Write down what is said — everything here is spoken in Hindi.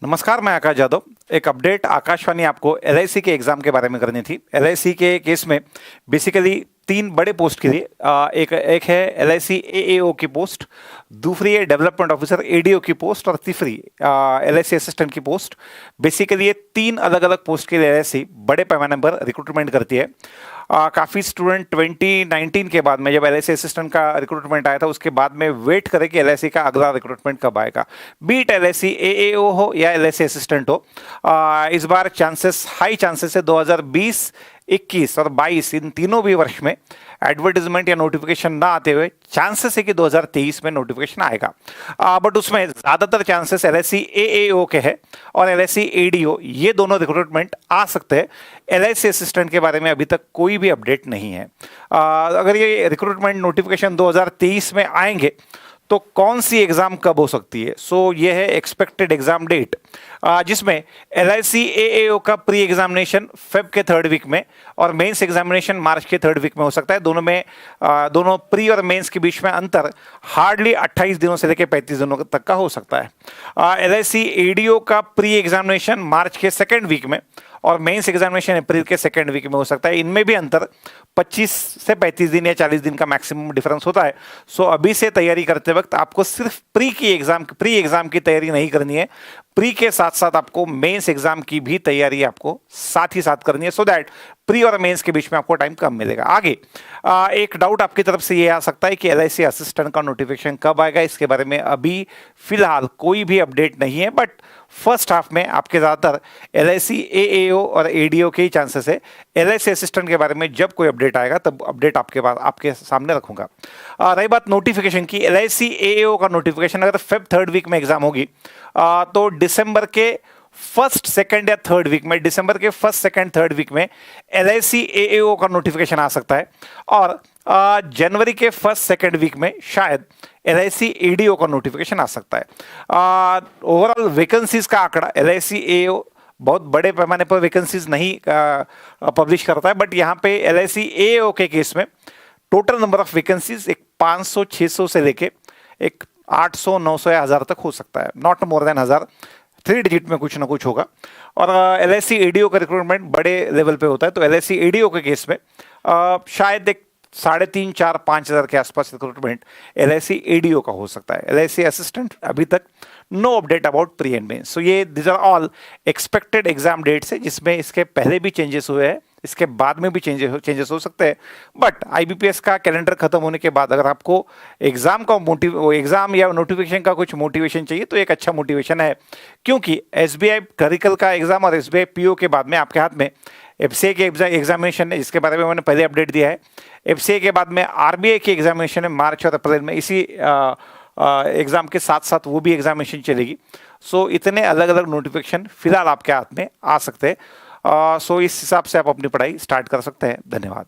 नमस्कार, मैं आकाश यादव। एक अपडेट आकाशवाणी आपको एलआईसी के एग्जाम के बारे में करनी थी। एलआईसी के केस में बेसिकली तीन बड़े पोस्ट के लिए एक एक है एलआईसी एएओ की पोस्ट, दूसरी है डेवलपमेंट ऑफिसर एडीओ की पोस्ट और तीसरी एलआईसी असिस्टेंट की पोस्ट। बेसिकली ये तीन अलग अलग पोस्ट के लिए एलआईसी बड़े पैमाने पर रिक्रूटमेंट करती है। काफ़ी स्टूडेंट 2019 के बाद में जब एलआईसी असिस्टेंट का रिक्रूटमेंट आया था उसके बाद में वेट करे कि एलआईसी का अगला रिक्रूटमेंट कब आएगा, बीट एलआईसी एएओ हो या एलआईसी असिस्टेंट हो। इस बार चांसेस हाई चांसेस है 2020, 21 और 22 इन तीनों भी वर्ष में एडवर्टीजमेंट या नोटिफिकेशन ना आते हुए चांसेस है कि 2023 में नोटिफिकेशन आएगा। बट उसमें ज़्यादातर चांसेस एलआईसी एएओ के है और एलआईसी एडीओ ये दोनों रिक्रूटमेंट आ सकते हैं। एलआईसी असिस्टेंट के बारे में अभी तक कोई भी अपडेट नहीं है। अगर ये रिक्रूटमेंट नोटिफिकेशन 2023 में आएंगे तो कौन सी एग्जाम कब हो सकती है? सो ये है एक्सपेक्टेड एग्जाम डेट, जिसमें एलआईसी एएओ का प्री एग्जामिनेशन फेब के थर्ड वीक में और मेंस एग्जामिनेशन मार्च के थर्ड वीक में हो सकता है। दोनों प्री और मेंस के बीच में अंतर हार्डली 28 दिनों से लेकर 35 दिनों तक का हो सकता है। एलआईसी एडीओ का प्री एग्जामिनेशन मार्च के सेकेंड वीक में और मेंस एग्जामिनेशन अप्रैल के सेकेंड वीक में हो सकता है। इनमें भी अंतर 25 से 35 दिन या 40 दिन का मैक्सिमम डिफरेंस होता है। सो अभी से तैयारी करते वक्त आपको सिर्फ प्री एग्जाम की तैयारी नहीं करनी है, प्री के साथ साथ आपको मेंस एग्जाम की भी तैयारी आपको साथ ही साथ करनी है, सो दैट प्री और मेंस के बीच में आपको टाइम कम मिलेगा। आगे एक डाउट आपकी तरफ से ये आ सकता है कि एलआईसी असिस्टेंट का नोटिफिकेशन कब आएगा। इसके बारे में अभी फिलहाल कोई भी अपडेट नहीं है, बट फर्स्ट हाफ में आपके ज़्यादातर एलआईसी एएओ और एडीओ के ही चांसेस है। एलआईसी असिस्टेंट के बारे में जब कोई अपडेट आएगा तब अपडेट आपके सामने रखूंगा। रही बात नोटिफिकेशन की, एलआईसी एएओ का नोटिफिकेशन अगर फेब थर्ड वीक में एग्जाम होगी तो दिसंबर के फर्स्ट सेकंड या थर्ड वीक में, दिसंबर के फर्स्ट सेकंड थर्ड वीक में एलआईसी एएओ का नोटिफिकेशन आ सकता है और जनवरी के फर्स्ट सेकंड वीक में शायद एलआईसी एडीओ का नोटिफिकेशन आ सकता है। ओवरऑल वैकेंसीज का आंकड़ा एलआईसी एएओ बहुत बड़े पैमाने पर वैकेंसीज नहीं पब्लिश करता है, बट यहाँ पे एलआईसी एएओ के केस में टोटल नंबर ऑफ वैकेंसीज एक 500-600 से लेके एक 800, 900 या 1000 तक हो सकता है, नॉट मोर देन 1000। 3 डिजिट में कुछ ना कुछ होगा। और एलआईसी एडीओ का रिक्रूटमेंट बड़े लेवल पे होता है, तो एलआईसी एडीओ के केस में शायद एक 3,500, 4,000, 5,000 के आसपास रिक्रूटमेंट एलआईसी एडीओ का हो सकता है। एलआईसी असिस्टेंट अभी तक no update about pre and mains. So ये this are all expected exam dates है, जिसमें इसके पहले भी चेंजेस हुए हैं, इसके बाद में भी चेंजेस हो सकते हैं। बट आईबीपीएस का कैलेंडर खत्म होने के बाद अगर आपको एग्जाम या नोटिफिकेशन का कुछ मोटिवेशन चाहिए तो एक अच्छा मोटिवेशन है, क्योंकि एसबीआई क्लरिकल का एग्जाम और एसबीआई पीओ के बाद में आपके हाथ में एफसीए के एग्जामिनेशन है, जिसके बारे में मैंने पहले अपडेट दिया है। एफसीए के बाद में आरबीआई की एग्जामिनेशन है मार्च और अप्रैल में, इसी एग्जाम के साथ साथ वो भी एग्जामिनेशन चलेगी। सो इतने अलग अलग नोटिफिकेशन फिलहाल आपके हाथ में आ सकते हैं। सो इस हिसाब से आप अपनी पढ़ाई स्टार्ट कर सकते हैं। धन्यवाद।